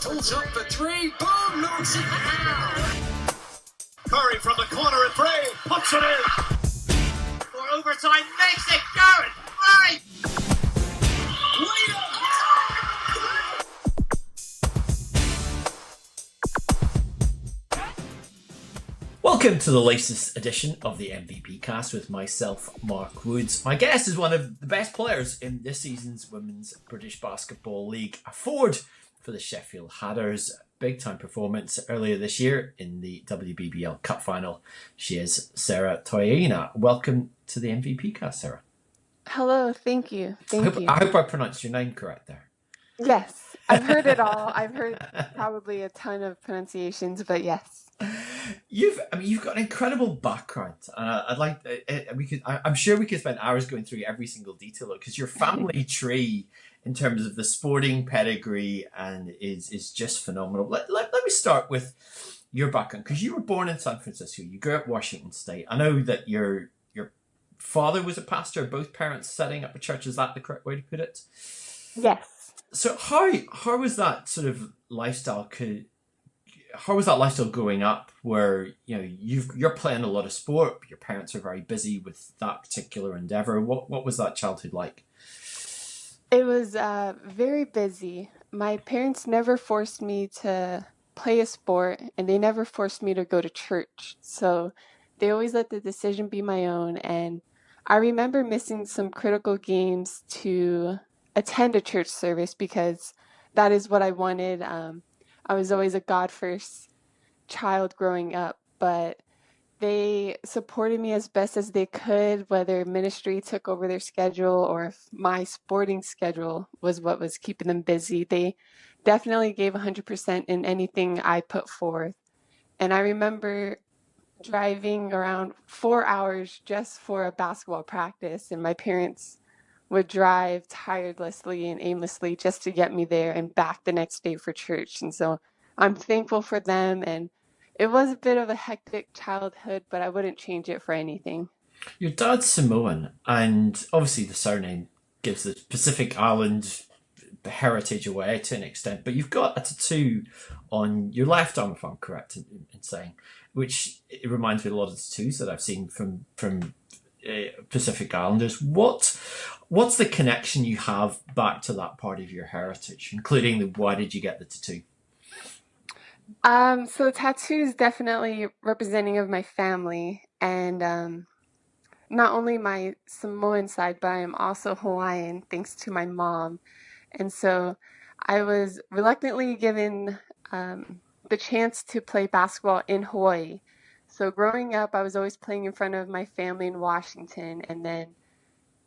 Pulls up for three. Boom! Knocks it down. Curry from the corner at Bray. Puts it in. For overtime. Makes it. Garrett. Right. Welcome to the latest edition of the MVP Cast with myself, Mark Woods. My guest is one of the best players in this season's Women's British Basketball League, a forward for the Sheffield Hatters. Big time performance earlier this year in the WBBL Cup final. She is Sarah Toeaina. Welcome to the MVP Cast, Sarah. Hello, thank you. I hope I pronounced your name correct there. Yes, I've heard it all. I've heard probably a ton of pronunciations, but yes. You've got an incredible background. I'm sure we could spend hours going through every single detail because your family tree, in terms of the sporting pedigree, and is just phenomenal. Let me start with your background, because you were born in San Francisco. You grew up Washington State. I know that your father was a pastor. Both parents setting up a church. Is that the correct way to put it? Yes. So how was that sort of lifestyle? How was that lifestyle growing up, where you're playing a lot of sport, but your parents are very busy with that particular endeavor? What was that childhood like? It was very busy. My parents never forced me to play a sport, and they never forced me to go to church. So they always let the decision be my own. And I remember missing some critical games to attend a church service because that is what I wanted. I was always a God-first child growing up, but they supported me as best as they could, whether ministry took over their schedule or if my sporting schedule was what was keeping them busy. They definitely gave 100% in anything I put forth. And I remember driving around 4 hours just for a basketball practice, and my parents would drive tirelessly and aimlessly just to get me there and back the next day for church. And so I'm thankful for them. And it was a bit of a hectic childhood, but I wouldn't change it for anything. Your dad's Samoan, and obviously the surname gives the Pacific Island heritage away to an extent, but you've got a tattoo on your left arm, if I'm correct in saying, which it reminds me a lot of tattoos that I've seen from Pacific Islanders. What's the connection you have back to that part of your heritage, including why did you get the tattoo? So the tattoo is definitely representing of my family, and not only my Samoan side, but I am also Hawaiian thanks to my mom. And so I was reluctantly given the chance to play basketball in Hawaii. So growing up, I was always playing in front of my family in Washington, and then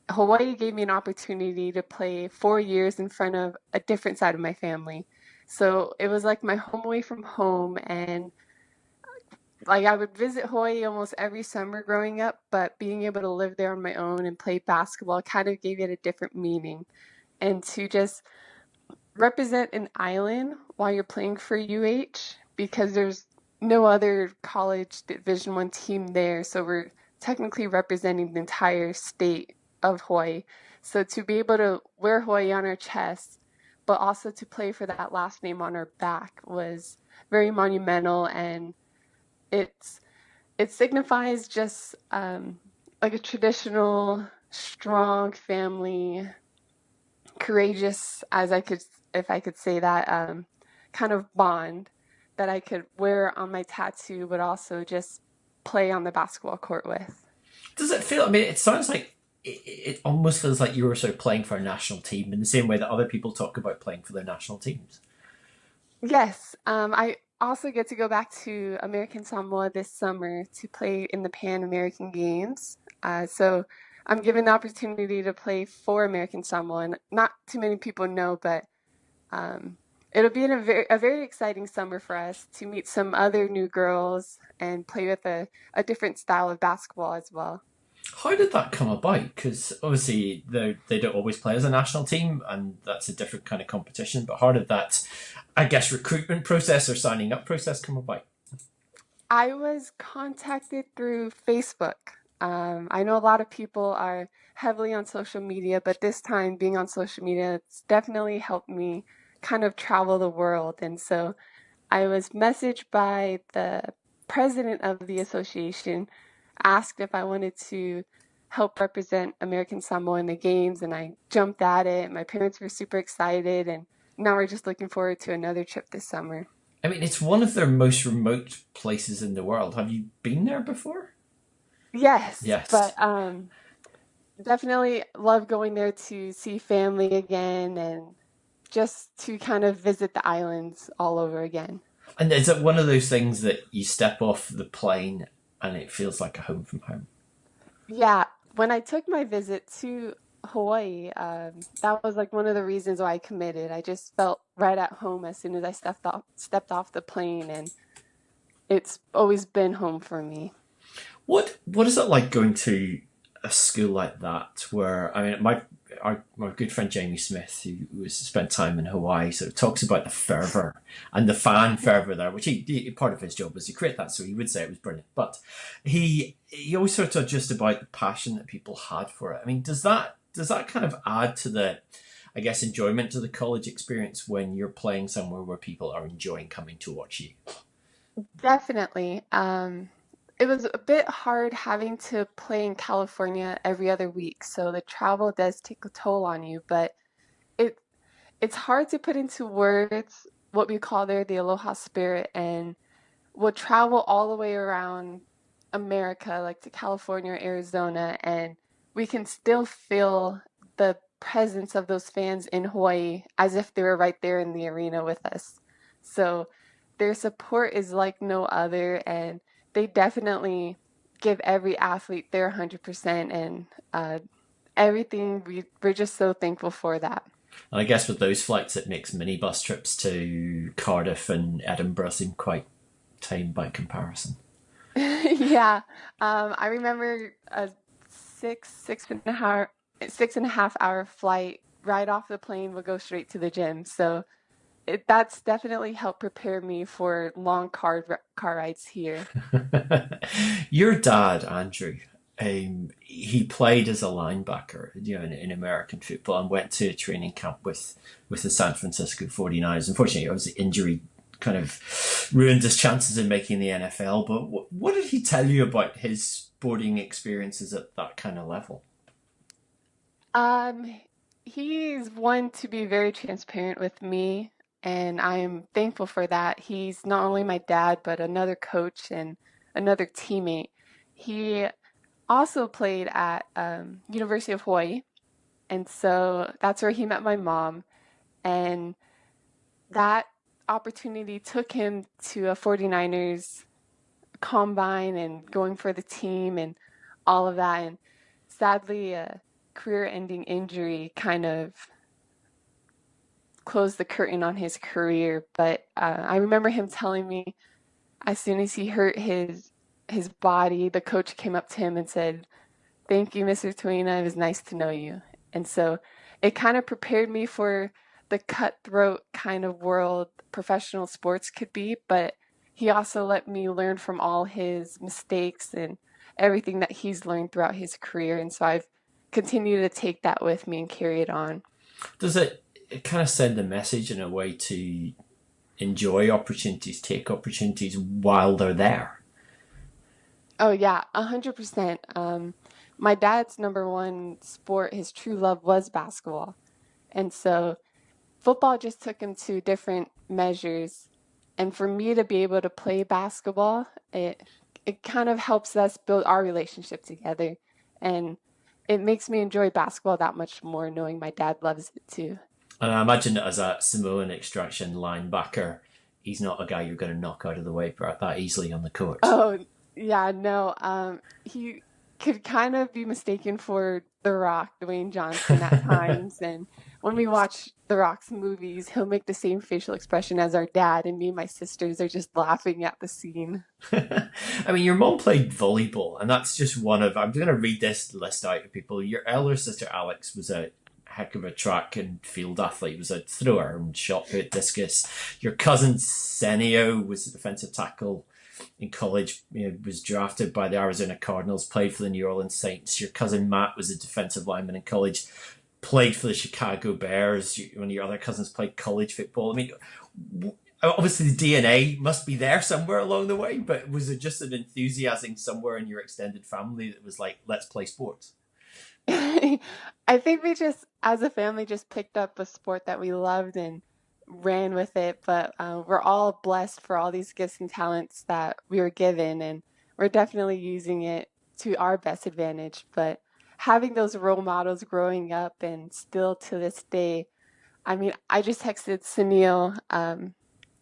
Hawaii gave me an opportunity to play 4 years in front of a different side of my family. So it was like my home away from home, and like I would visit Hawaii almost every summer growing up, but being able to live there on my own and play basketball kind of gave it a different meaning. And to just represent an island while you're playing for UH, because there's no other college Division I team there, so we're technically representing the entire state of Hawaii. So to be able to wear Hawaii on our chest, but also to play for that last name on our back was very monumental, and it signifies just like a traditional, strong family, courageous, if I could say that, kind of bond that I could wear on my tattoo, but also just play on the basketball court with. Does it feel? I mean, it sounds like it almost feels like you were sort of playing for a national team in the same way that other people talk about playing for their national teams. Yes. I also get to go back to American Samoa this summer to play in the Pan American Games. So I'm given the opportunity to play for American Samoa, and not too many people know, but it'll be a very exciting summer for us to meet some other new girls and play with a different style of basketball as well. How did that come about? Because obviously they don't always play as a national team, and that's a different kind of competition. But how did that, I guess, recruitment process or signing up process come about? I was contacted through Facebook. I know a lot of people are heavily on social media, but this time being on social media, it's definitely helped me kind of travel the world. And so I was messaged by the president of the association, asked if I wanted to help represent American Samoa in the games, and I jumped at it. My parents were super excited, and now we're just looking forward to another trip this summer. I mean, it's one of their most remote places in the world. Have you been there before? Yes, Yes. but definitely love going there to see family again and just to kind of visit the islands all over again. And is it one of those things that you step off the plane and it feels like a home from home? Yeah, when I took my visit to Hawaii, that was like one of the reasons why I committed. I just felt right at home as soon as I stepped off the plane, and it's always been home for me. What is it like going to a school like that? Where I mean, my good friend Jamie Smith, who was spent time in Hawaii, sort of talks about the fervor and the fan fervor there, which he part of his job was to create that, so he would say it was brilliant. But he always sort of talked just about the passion that people had for it. I mean, does that kind of add to the, I guess, enjoyment to the college experience when you're playing somewhere where people are enjoying coming to watch you? Definitely. It was a bit hard having to play in California every other week, so the travel does take a toll on you, but it it's hard to put into words what we call there the aloha spirit, and we'll travel all the way around America, like to California or Arizona, and we can still feel the presence of those fans in Hawaii as if they were right there in the arena with us. So their support is like no other, and they definitely give every athlete their 100%, and everything. We're just so thankful for that. And I guess with those flights, it makes minibus trips to Cardiff and Edinburgh seem quite tame by comparison. Yeah, I remember a six and a half hour flight right off the plane would go straight to the gym. So that's definitely helped prepare me for long car rides here. Your dad, Andrew, he played as a linebacker, in American football and went to a training camp with the San Francisco 49ers. Unfortunately, obviously, injury kind of ruined his chances in making the NFL. But what did he tell you about his sporting experiences at that kind of level? Um, he's one to be very transparent with me, and I am thankful for that. He's not only my dad, but another coach and another teammate. He also played at University of Hawaii, and so that's where he met my mom. And that opportunity took him to a 49ers combine and going for the team and all of that. And sadly, a career-ending injury kind of closed the curtain on his career. But I remember him telling me as soon as he hurt his body, the coach came up to him and said, "Thank you, Mr. Toeaina. It was nice to know you." And so it kind of prepared me for the cutthroat kind of world professional sports could be, but he also let me learn from all his mistakes and everything that he's learned throughout his career. And so I've continued to take that with me and carry it on. Does it kind of send a message in a way to enjoy opportunities, take opportunities while they're there? Oh yeah, 100%. My dad's number one sport, his true love was basketball. And so football just took him to different measures. And for me to be able to play basketball, it kind of helps us build our relationship together. And it makes me enjoy basketball that much more knowing my dad loves it too. And I imagine that as a Samoan extraction linebacker, he's not a guy you're going to knock out of the way that easily on the court. Oh, yeah, no. He could kind of be mistaken for The Rock, Dwayne Johnson at times. And when we watch The Rock's movies, he'll make the same facial expression as our dad, and me and my sisters are just laughing at the scene. I mean, your mom played volleyball, and that's just one of. I'm going to read this list out to people. Your elder sister Alex was a heck of a track and field athlete, was a thrower and shot put, discus. Your cousin Senio was a defensive tackle in college, was drafted by the Arizona Cardinals, played for the New Orleans Saints. Your cousin Matt was a defensive lineman in college, played for the Chicago Bears. One of your other cousins played college football. I mean, obviously the DNA must be there somewhere along the way, but was it just an enthusiasm somewhere in your extended family that was like, let's play sports? I think we just, as a family, just picked up a sport that we loved and ran with it. But we're all blessed for all these gifts and talents that we were given, and we're definitely using it to our best advantage. But having those role models growing up and still to this day, I mean, I just texted Sunil,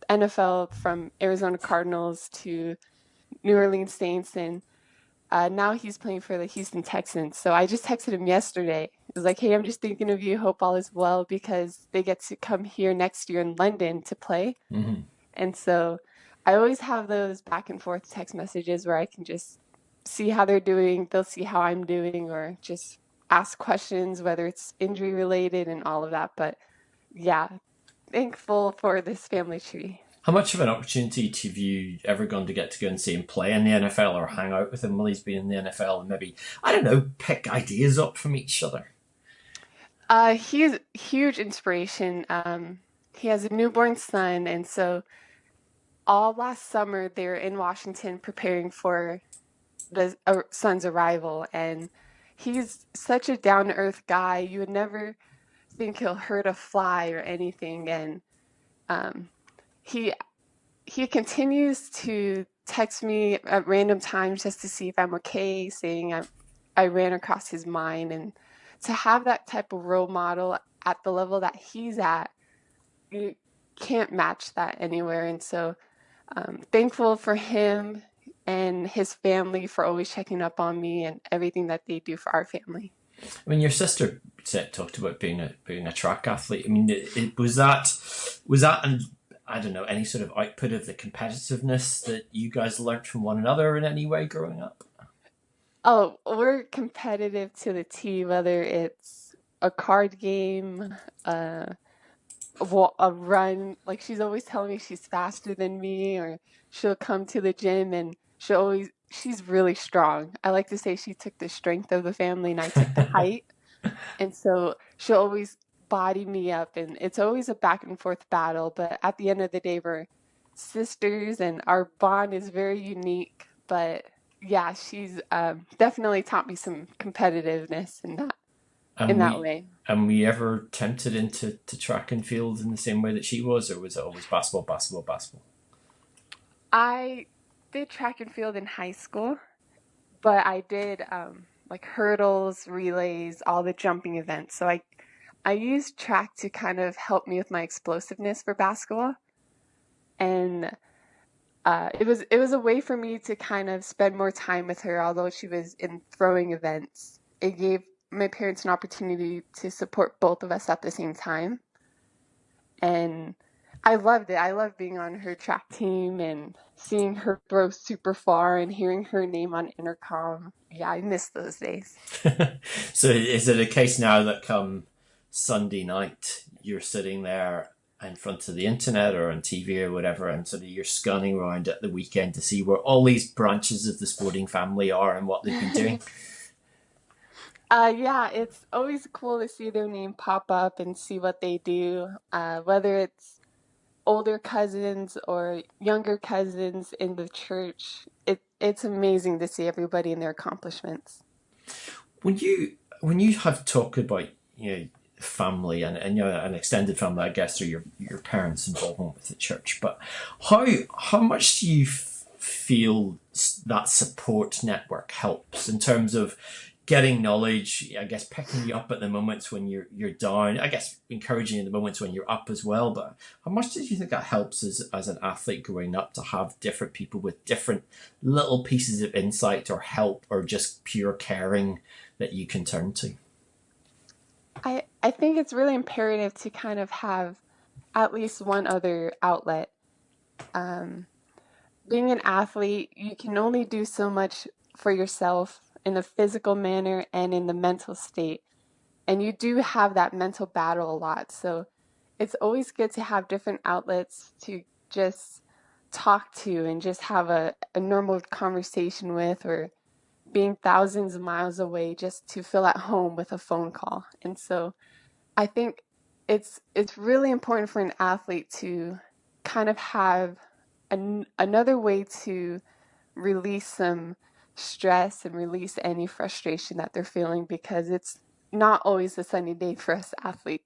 NFL from Arizona Cardinals to New Orleans Saints, and now he's playing for the Houston Texans. So I just texted him yesterday. It was like, hey, I'm just thinking of you. Hope all is well because they get to come here next year in London to play. Mm-hmm. And so I always have those back and forth text messages where I can just see how they're doing. They'll see how I'm doing or just ask questions, whether it's injury related and all of that. But yeah, thankful for this family tree. How much of an opportunity have you ever gone to get to go and see him play in the NFL or hang out with him while he's been in the NFL and maybe, I don't know, pick ideas up from each other? He is a huge inspiration. He has a newborn son, and so all last summer they were in Washington preparing for the son's arrival. And he's such a down-to-earth guy. You would never think he'll hurt a fly or anything. And he continues to text me at random times just to see if I'm okay, saying I ran across his mind. And to have that type of role model at the level that he's at, you can't match that anywhere. And so thankful for him and his family for always checking up on me and everything that they do for our family. I mean, your sister talked about being a track athlete. I mean, was that an, I don't know, any sort of output of the competitiveness that you guys learnt from one another in any way growing up? Oh, we're competitive to the T, whether it's a card game, a run. Like she's always telling me she's faster than me, or she'll come to the gym and she's really strong. I like to say she took the strength of the family and I took the height. And so she'll always body me up, and it's always a back and forth battle. But at the end of the day, we're sisters and our bond is very unique. But yeah, she's definitely taught me some competitiveness in that way. And were you ever tempted into track and field in the same way that she was, or was it always basketball, basketball, basketball? I did track and field in high school, but I did like hurdles, relays, all the jumping events. So I used track to kind of help me with my explosiveness for basketball. And it was a way for me to kind of spend more time with her, although she was in throwing events. It gave my parents an opportunity to support both of us at the same time. And I loved it. I loved being on her track team and seeing her throw super far and hearing her name on intercom. Yeah, I miss those days. So is it a case now that come Sunday night, you're sitting there in front of the internet or on TV or whatever, and sort of you're scanning around at the weekend to see where all these branches of the sporting family are and what they've been doing? Yeah, it's always cool to see their name pop up and see what they do, whether it's older cousins or younger cousins in the church. It's amazing to see everybody and their accomplishments. When you have talked about, you know, family and you know, an extended family, I guess, or your parents' involvement with the church, but how much do you feel that support network helps in terms of getting knowledge, I guess, picking you up at the moments when you're down, I guess encouraging you in the moments when you're up as well. But how much do you think that helps as an athlete growing up to have different people with different little pieces of insight or help or just pure caring that you can turn to? I think it's really imperative to kind of have at least one other outlet. Being an athlete, you can only do so much for yourself in a physical manner and in the mental state. And you do have that mental battle a lot. So it's always good to have different outlets to just talk to and just have a normal conversation with, or being thousands of miles away just to feel at home with a phone call. And so I think it's really important for an athlete to kind of have another way to release some stress and release any frustration that they're feeling, because it's not always a sunny day for us athletes.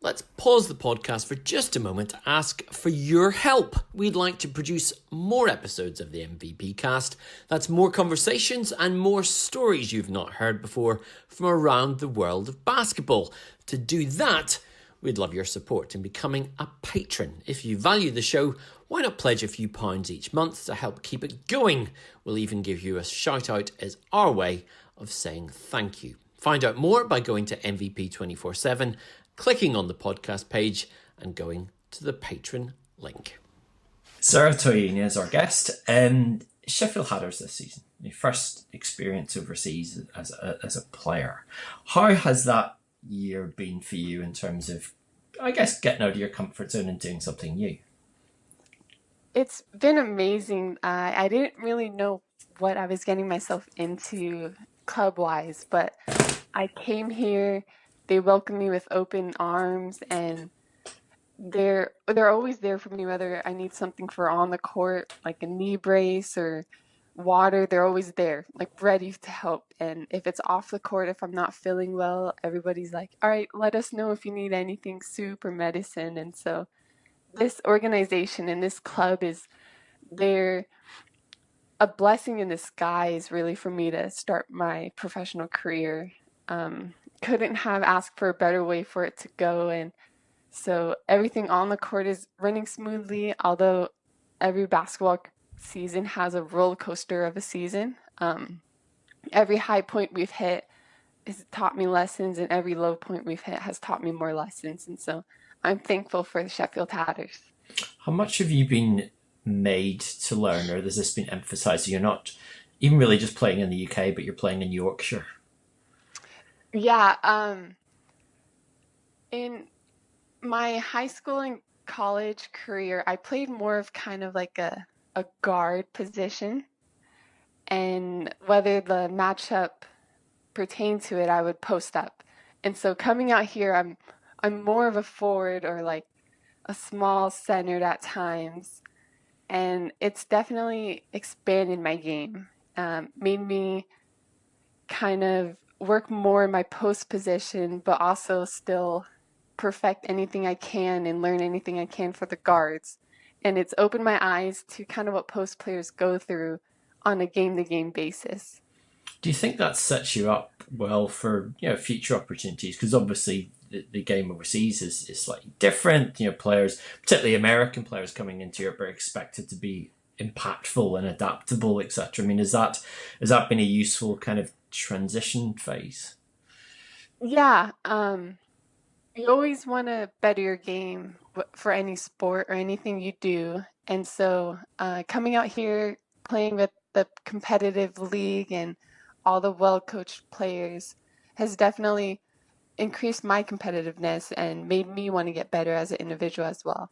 Let's pause the podcast for just a moment to ask for your help. We'd like to produce more episodes of the MVP cast. That's more conversations and more stories you've not heard before from around the world of basketball. To do that, we'd love your support in becoming a patron. If you value the show, why not pledge a few pounds each month to help keep it going? We'll even give you a shout out as our way of saying thank you. Find out more by going to MVP 24/7, clicking on the podcast page and going to the patron link. Sarah Toeaina is our guest. Sheffield Hatters this season, your first experience overseas as a player. How has that year been for you in terms of, I guess, getting out of your comfort zone and doing something new? It's been amazing. I didn't really know what I was getting myself into club-wise, but I came here. They welcomed me with open arms, and they're always there for me, whether I need something for on the court, like a knee brace or water. They're always there, like ready to help. And if it's off the court, if I'm not feeling well, everybody's like, all right, let us know if you need anything, soup or medicine. And so this organization and this club they're a blessing in disguise, really, for me to start my professional career. Couldn't have asked for a better way for it to go. And so everything on the court is running smoothly, although every basketball season has a roller coaster of a season. Every high point we've hit has taught me lessons, and every low point we've hit has taught me more lessons. And so I'm thankful for the Sheffield Hatters. How much have you been made to learn, or has this been emphasised? You're not even really just playing in the UK, but you're playing in Yorkshire. Yeah, in my high school and college career, I played more of kind of like a guard position. And whether the matchup pertained to it, I would post up. And so coming out here, I'm more of a forward, or like a small centered at times. And it's definitely expanded my game, made me kind of work more in my post position, but also still perfect anything I can and learn anything I can for the guards. And it's opened my eyes to kind of what post players go through on a game-to-game basis. Do you think that sets you up well for future opportunities? Because obviously the game overseas is slightly different. Players, particularly American players coming into Europe, are expected to be impactful and adaptable, etc. I mean, has that been a useful kind of transition phase? Yeah, you always want to better your game for any sport or anything you do. And so coming out here, playing with the competitive league and all the well-coached players has definitely increased my competitiveness and made me want to get better as an individual as well.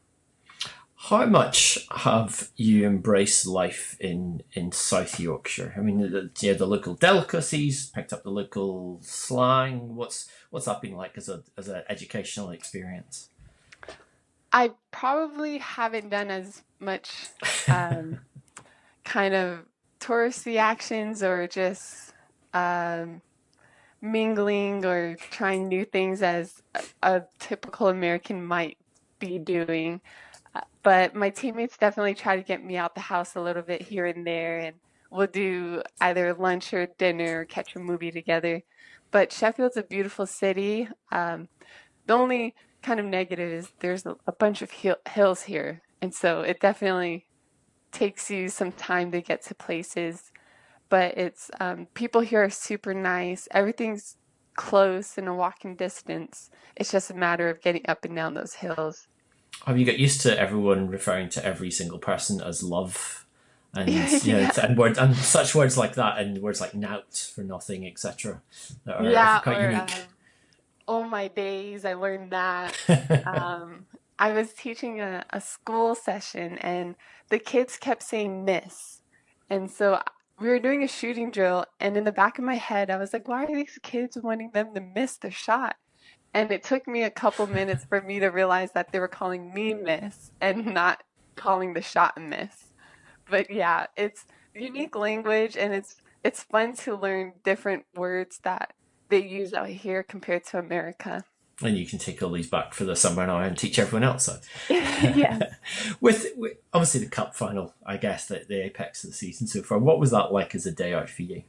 How much have you embraced life in South Yorkshire? I mean, the local delicacies, picked up the local slang. What's that been like as an educational experience? I probably haven't done as much kind of touristy actions, or just mingling or trying new things as a typical American might be doing. But my teammates definitely try to get me out the house a little bit here and there, and we'll do either lunch or dinner or catch a movie together. But Sheffield's a beautiful city. The only kind of negative is there's a bunch of hills here, and so it definitely takes you some time to get to places. But it's people here are super nice. Everything's close in a walking distance. It's just a matter of getting up and down those hills. Have you got used to everyone referring to every single person as love, and and such words like that, and words like "nout" for nothing, etc. that are quite unique? Oh my days, I learned that. I was teaching a school session, and the kids kept saying "miss," and so we were doing a shooting drill, and in the back of my head, I was like, why are these kids wanting them to miss the shot? And it took me a couple minutes for me to realize that they were calling me miss and not calling the shot a miss. But yeah, it's unique language, and it's fun to learn different words that they use out here compared to America. And you can take all these back for the summer now and teach everyone else. So. Yes. with obviously the cup final, I guess, the apex of the season so far. What was that like as a day out for you?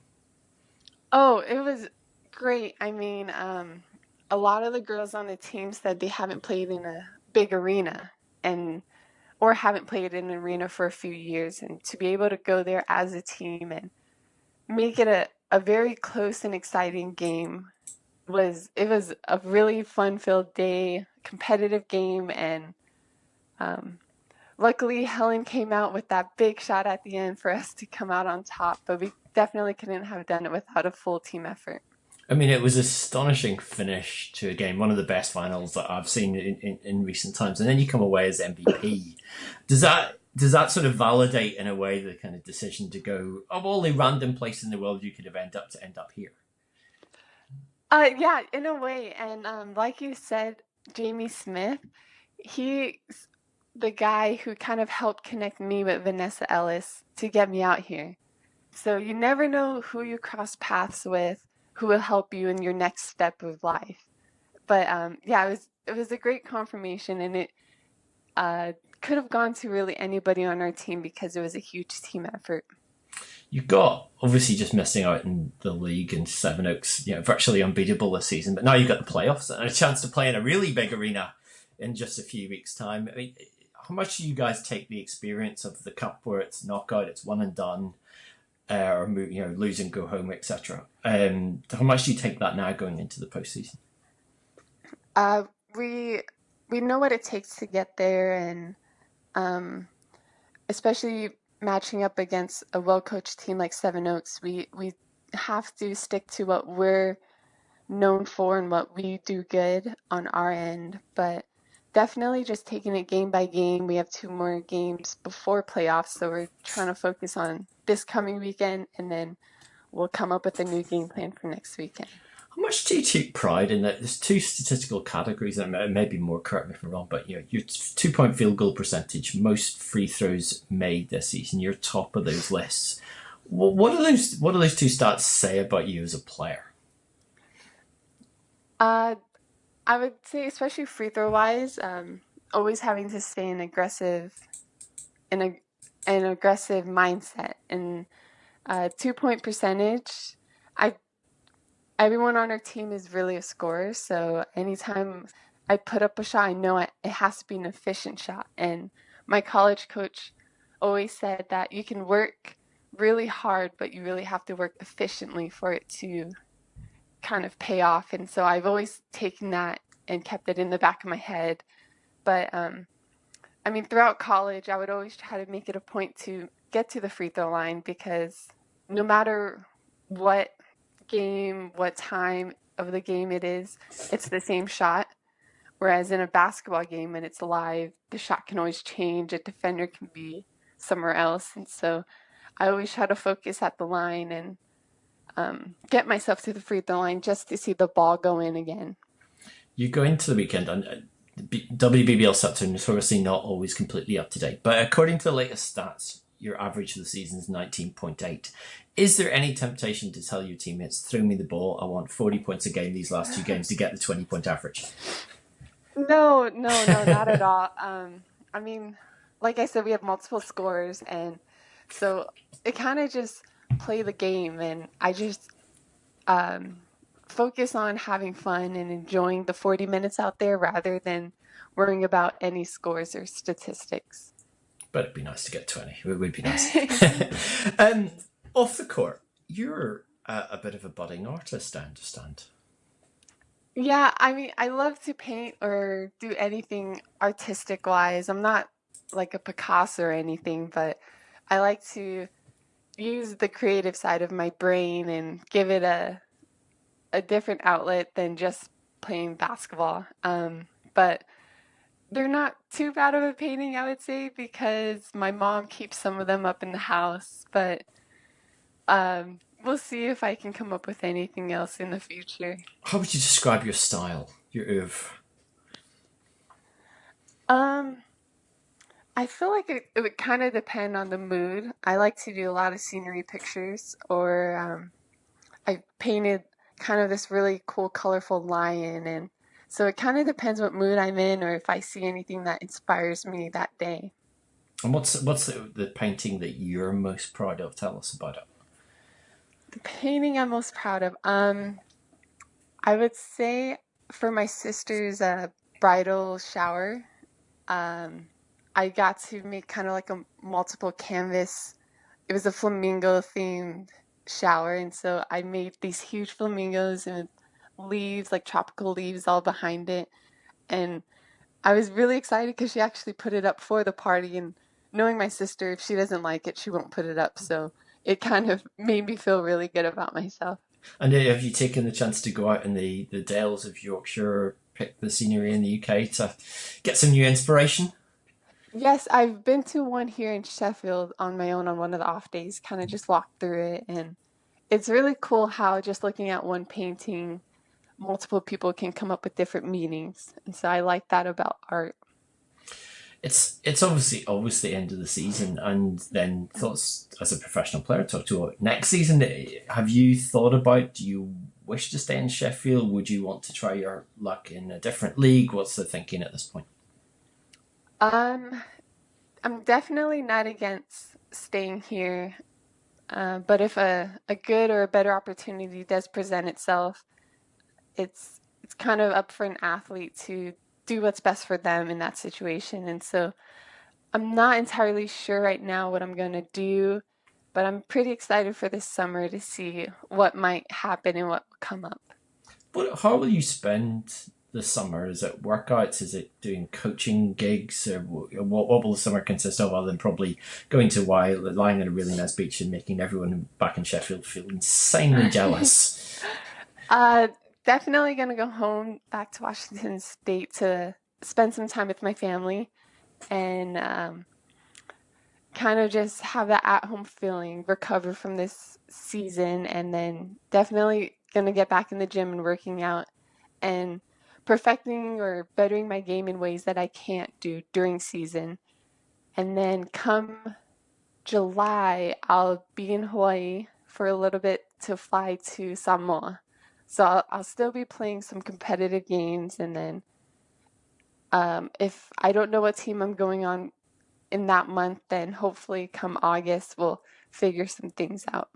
Oh, it was great. I mean, a lot of the girls on the team said they haven't played in a big arena and or haven't played in an arena for a few years, and to be able to go there as a team and make it a very close and exciting game was a really fun-filled day, competitive game, and luckily Helen came out with that big shot at the end for us to come out on top, but we definitely couldn't have done it without a full team effort. I mean, it was an astonishing finish to a game, one of the best finals that I've seen in recent times. And then you come away as MVP. Does that sort of validate in a way the kind of decision to go of all the random places in the world you could have end up here? Yeah, in a way. And like you said, Jamie Smith, he's the guy who kind of helped connect me with Vanessa Ellis to get me out here. So you never know who you cross paths with, who will help you in your next step of life. But yeah, it was a great confirmation, and it could have gone to really anybody on our team because it was a huge team effort. You got obviously just missing out in the league and Sevenoaks, virtually unbeatable this season. But now you've got the playoffs and a chance to play in a really big arena in just a few weeks' time. I mean, how much do you guys take the experience of the cup where it's knockout, it's one and done, or lose and go home, etc.? How much do you take that now going into the postseason? We know what it takes to get there, and especially matching up against a well-coached team like Sevenoaks, we have to stick to what we're known for and what we do good on our end. But definitely just taking it game by game. We have 2 more games before playoffs, so we're trying to focus on this coming weekend, and then we'll come up with a new game plan for next weekend. How much do you take pride in that? There's 2 statistical categories, and maybe more, correct me if I'm wrong, but your 2-point field goal percentage, most free throws made this season, you're top of those lists. What do those 2 stats say about you as a player? I would say, especially free throw wise, always having to stay in an aggressive mindset, and 2-point percentage. Everyone on our team is really a scorer, so anytime I put up a shot, I know it has to be an efficient shot. And my college coach always said that you can work really hard, but you really have to work efficiently for it to kind of pay off. And so I've always taken that and kept it in the back of my head. But I mean, throughout college, I would always try to make it a point to get to the free throw line, because no matter what game, what time of the game it is, it's the same shot. Whereas in a basketball game, when it's live, the shot can always change. A defender can be somewhere else. And so I always try to focus at the line and get myself to the free throw line just to see the ball go in again. You go into the weekend, and WBBL stats are notoriously not always completely up to date, but according to the latest stats, your average for the season is 19.8. Is there any temptation to tell your teammates, throw me the ball, I want 40 points a game these last 2 games to get the 20-point average? No, not at all. I mean, like I said, we have multiple scorers, and so it kind of just play the game, and I just focus on having fun and enjoying the 40 minutes out there rather than worrying about any scores or statistics. But it'd be nice to get 20. It would be nice. Off the court, you're a bit of a budding artist, I understand. Yeah, I mean, I love to paint or do anything artistic wise. I'm not like a Picasso or anything, but I like to use the creative side of my brain and give it a different outlet than just playing basketball. But they're not too bad of a painting, I would say, because my mom keeps some of them up in the house. But We'll see if I can come up with anything else in the future. How would you describe your style, your oeuvre? I feel like it would kind of depend on the mood. I like to do a lot of scenery pictures, or I painted kind of this really cool, colorful lion, and so it kind of depends what mood I'm in, or if I see anything that inspires me that day. And what's the painting that you're most proud of? Tell us about it. The painting I'm most proud of, I would say for my sister's bridal shower, I got to make kind of like a multiple canvas. It was a flamingo themed shower, and so I made these huge flamingos and leaves, like tropical leaves, all behind it. And I was really excited because she actually put it up for the party, and knowing my sister, if she doesn't like it, she won't put it up. So it kind of made me feel really good about myself. And have you taken the chance to go out in the dales of Yorkshire, pick the scenery in the UK to get some new inspiration? Yes, I've been to one here in Sheffield on my own on one of the off days, kind of just walked through it. And it's really cool how just looking at one painting, multiple people can come up with different meanings. And so I like that about art. It's obviously always the end of the season, and then thoughts as a professional player talk to next season. Have you thought about, do you wish to stay in Sheffield? Would you want to try your luck in a different league? What's the thinking at this point? I'm definitely not against staying here, but if a good or a better opportunity does present itself, it's kind of up for an athlete to do what's best for them in that situation. And so I'm not entirely sure right now what I'm going to do, but I'm pretty excited for this summer to see what might happen and what will come up. But how will you spend the summer? Is it workouts? Is it doing coaching gigs? Or what will the summer consist of, other than probably going to lying on a really nice beach and making everyone back in Sheffield feel insanely jealous? Definitely going to go home back to Washington State to spend some time with my family and kind of just have that at-home feeling, recover from this season, and then definitely going to get back in the gym and working out and perfecting or bettering my game in ways that I can't do during season. And then come July, I'll be in Hawaii for a little bit to fly to Samoa. So I'll still be playing some competitive games, and then if I don't know what team I'm going on in that month, then hopefully come August we'll figure some things out.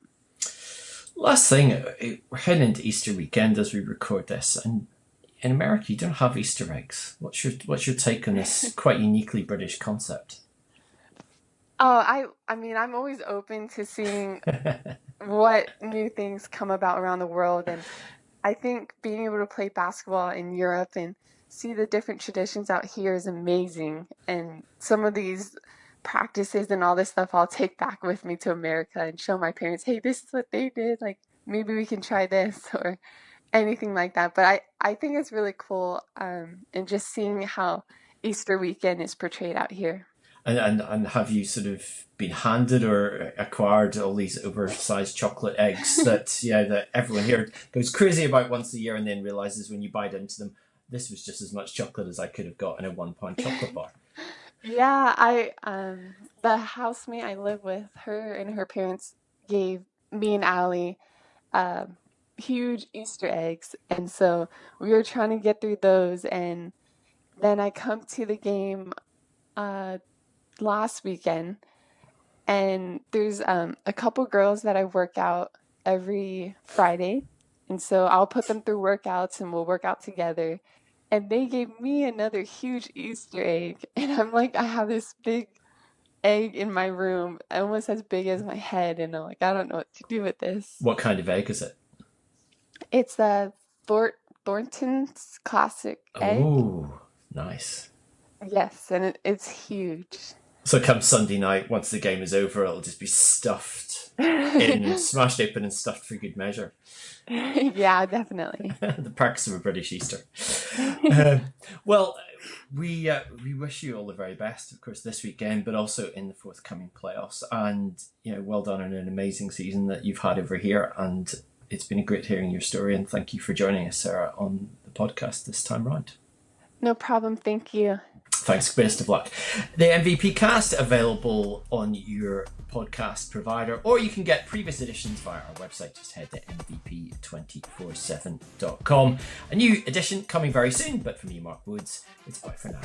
Last thing, we're heading into Easter weekend as we record this, and in America you don't have Easter eggs. What's your take on this quite uniquely British concept? Oh, I mean, I'm always open to seeing what new things come about around the world, and I think being able to play basketball in Europe and see the different traditions out here is amazing. And some of these practices and all this stuff I'll take back with me to America and show my parents, hey, this is what they did. Like, maybe we can try this or anything like that. But I think it's really cool, and just seeing how Easter weekend is portrayed out here. And have you sort of been handed or acquired all these oversized chocolate eggs that everyone here goes crazy about once a year, and then realizes when you bite into them, this was just as much chocolate as I could have got in a £1 chocolate bar? Yeah, the housemate I live with, her and her parents gave me and Allie huge Easter eggs, and so we were trying to get through those, and then I come to the game last weekend, and there's a couple girls that I work out every Friday, and so I'll put them through workouts and we'll work out together, and they gave me another huge Easter egg, and I'm like, I have this big egg in my room, almost as big as my head, and I'm like, I don't know what to do with this. What kind of egg is it? It's a Thornton's classic egg. Oh, nice. Yes, and it's huge. So come Sunday night, once the game is over, it'll just be stuffed in, smashed open and stuffed for good measure. Yeah, definitely. The perks of a British Easter. Well, we wish you all the very best, of course, this weekend, but also in the forthcoming playoffs. And, well done on an amazing season that you've had over here. And it's been great hearing your story. And thank you for joining us, Sarah, on the podcast this time round. No problem. Thank you. Thanks. Best of luck. The MVP cast available on your podcast provider, or you can get previous editions via our website. Just head to mvp247.com. A new edition coming very soon, but for me, Mark Woods, it's bye for now.